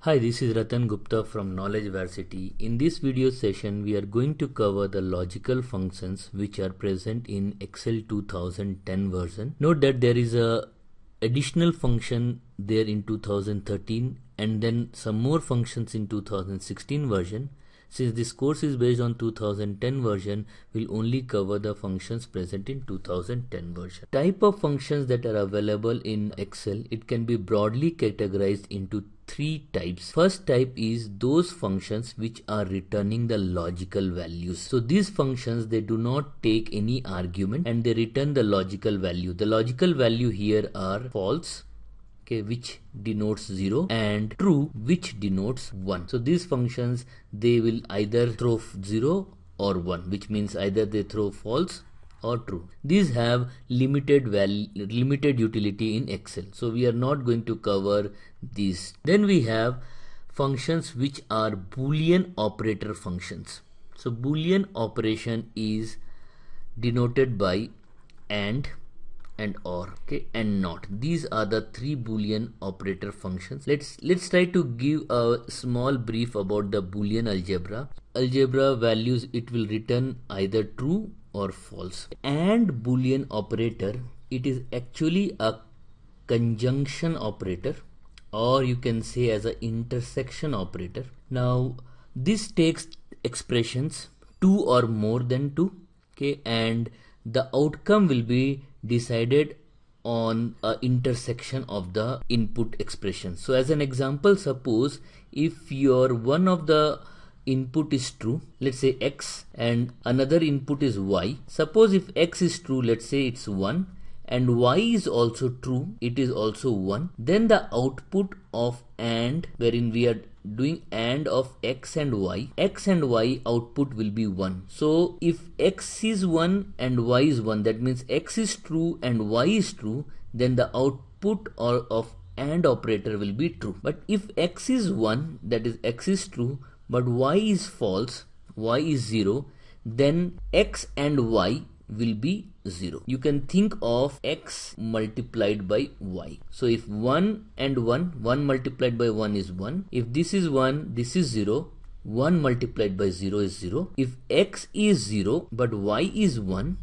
Hi, this is Ratan Gupta from Knowledge Varsity. In this video session, we are going to cover the logical functions which are present in Excel 2010 version. Note that there is a additional function there in 2013 and then some more functions in 2016 version. Since this course is based on 2010 version, we'll only cover the functions present in 2010 version. Type of functions that are available in Excel, it can be broadly categorized into three types. First type is those functions which are returning the logical values. So these functions, they do not take any argument and they return the logical value. The logical value here are false, which denotes 0, and true, which denotes 1. So these functions, they will either throw 0 or 1, which means either they throw false or true. These have limited utility in Excel, so we are not going to cover these. Then we have functions which are Boolean operator functions. So Boolean operation is denoted by and or, and not. These are the three Boolean operator functions. Let's try to give a small brief about the Boolean algebra. Algebra values, it will return either true or false. And Boolean operator, it is actually a conjunction operator, or you can say as an intersection operator. Now this takes expressions 2 or more than 2, and the outcome will be decided on a intersection of the input expression. So as an example, suppose if your one of the input is true, let's say x, and another input is y. Suppose if x is true, let's say it's 1, and y is also true, it is also 1, then the output of AND, wherein we are doing AND of x and y output will be 1. So if x is 1 and y is 1, that means x is true and y is true, then the output of AND operator will be true. But if x is 1, that is x is true, but y is false, y is 0, then x and y will be 0. You can think of x multiplied by y. So if 1 and 1 multiplied by 1 is 1. If this is 1, this is 0. 1 multiplied by 0 is 0. If x is 0 but y is 1,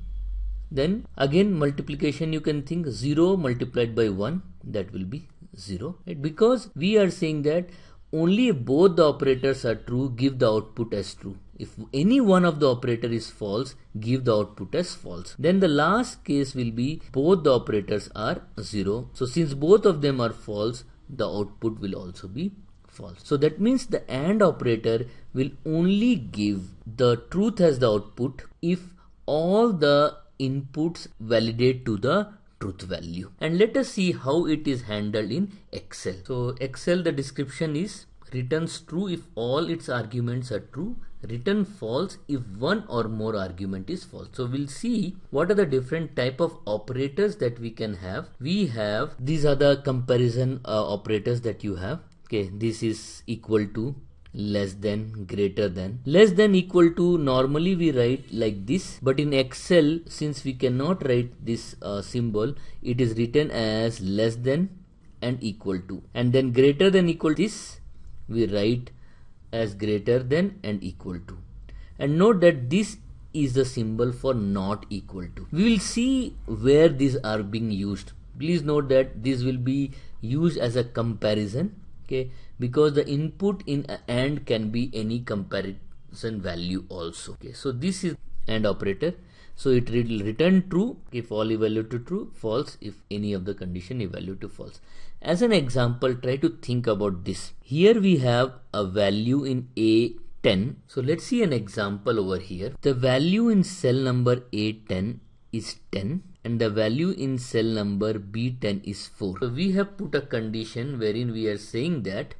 then again multiplication you can think 0 multiplied by 1, that will be 0. Right? Because we are saying that only if both the operators are true, give the output as true. If any one of the operator is false, give the output as false. Then the last case will be both the operators are 0. So since both of them are false, the output will also be false. So that means the AND operator will only give the truth as the output if all the inputs validate to the truth value. And let us see how it is handled in Excel. So Excel, the description is returns true if all its arguments are true, return false if one or more argument is false. So we'll see what are the different type of operators that we can have. These are the comparison operators that you have. This is equal to, less than, greater than. Less than, equal to, normally we write like this, but in Excel, since we cannot write this symbol, it is written as less than and equal to. And then greater than, equal to, this we write as greater than and equal to. And note that this is the symbol for not equal to. We will see where these are being used. Please note that this will be used as a comparison, because the input in AND can be any comparison value also. So this is AND operator. So it will return true if all evaluate to true, false if any of the condition evaluate to false. As an example, try to think about this. Here we have a value in A10. So let's see an example over here. The value in cell number A10 is 10 and the value in cell number B10 is 4. So we have put a condition wherein we are saying that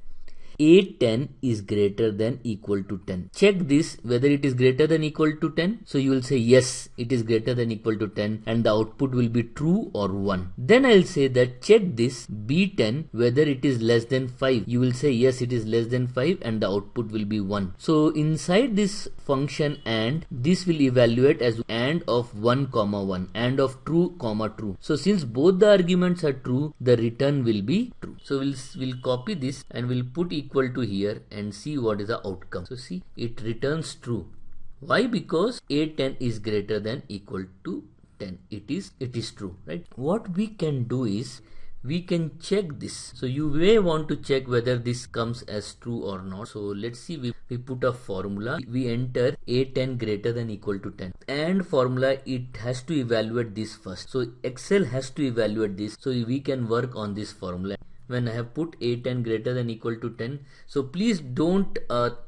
A10 is greater than equal to 10. Check this whether it is greater than equal to 10. So you will say yes, it is greater than equal to 10 and the output will be true or 1. Then I'll say that check this B10 whether it is less than 5. You will say yes, it is less than 5 and the output will be 1. So inside this function AND, this will evaluate as AND of 1 comma 1, AND of true comma true. So since both the arguments are true, the return will be true. So we'll copy this and we'll put equal equal to here and see what is the outcome. So see, it returns true. Why? Because A10 is greater than equal to 10. It is true, right? What we can do is we can check this. So you may want to check whether this comes as true or not. So let's see, we put a formula, we enter A10 greater than equal to 10, and formula, it has to evaluate this first. So Excel has to evaluate this, so we can work on this formula. When I have put A10 greater than equal to 10, so please don't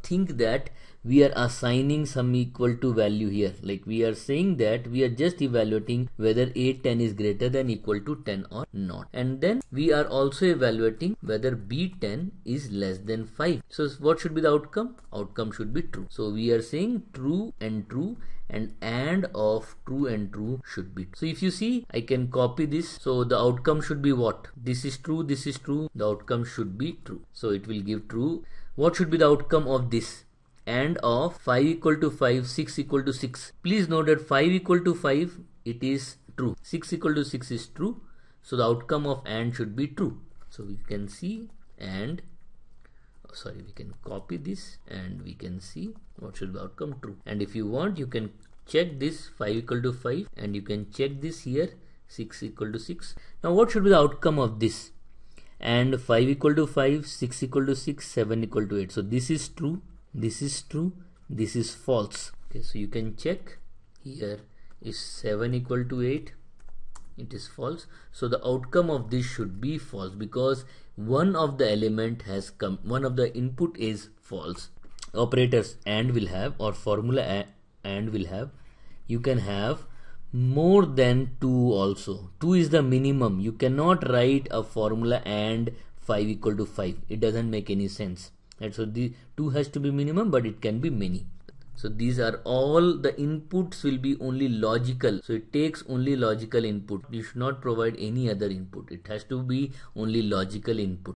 think that we are assigning some equal to value here. Like, we are saying that we are just evaluating whether A10 is greater than equal to 10 or not. And then we are also evaluating whether B10 is less than 5. So what should be the outcome? Outcome should be true. So we are saying true, and of true and true should be true. So if you see, I can copy this. So the outcome should be what? This is true, this is true. The outcome should be true. So it will give true. What should be the outcome of this? And of 5 equal to 5, 6 equal to 6. Please note that 5 equal to 5, it is true. 6 equal to 6 is true. So the outcome of and should be true. So we can see and, we can copy this and we can see what should be the outcome, true. And if you want, you can check this 5 equal to 5 and you can check this here 6 equal to 6. Now what should be the outcome of this? And 5 equal to 5, 6 equal to 6, 7 equal to 8. So this is true. This is true, this is false. Okay, so you can check here, is 7 equal to 8, it is false. So the outcome of this should be false, because one of the element has come, one of the input is false. Operators and will have, or formula and will have, you can have more than 2 also. 2 is the minimum. You cannot write a formula and 5 equal to 5. It doesn't make any sense. And so the 2 has to be minimum, but it can be many. So these are all the inputs will be only logical. So it takes only logical input. You should not provide any other input. It has to be only logical input.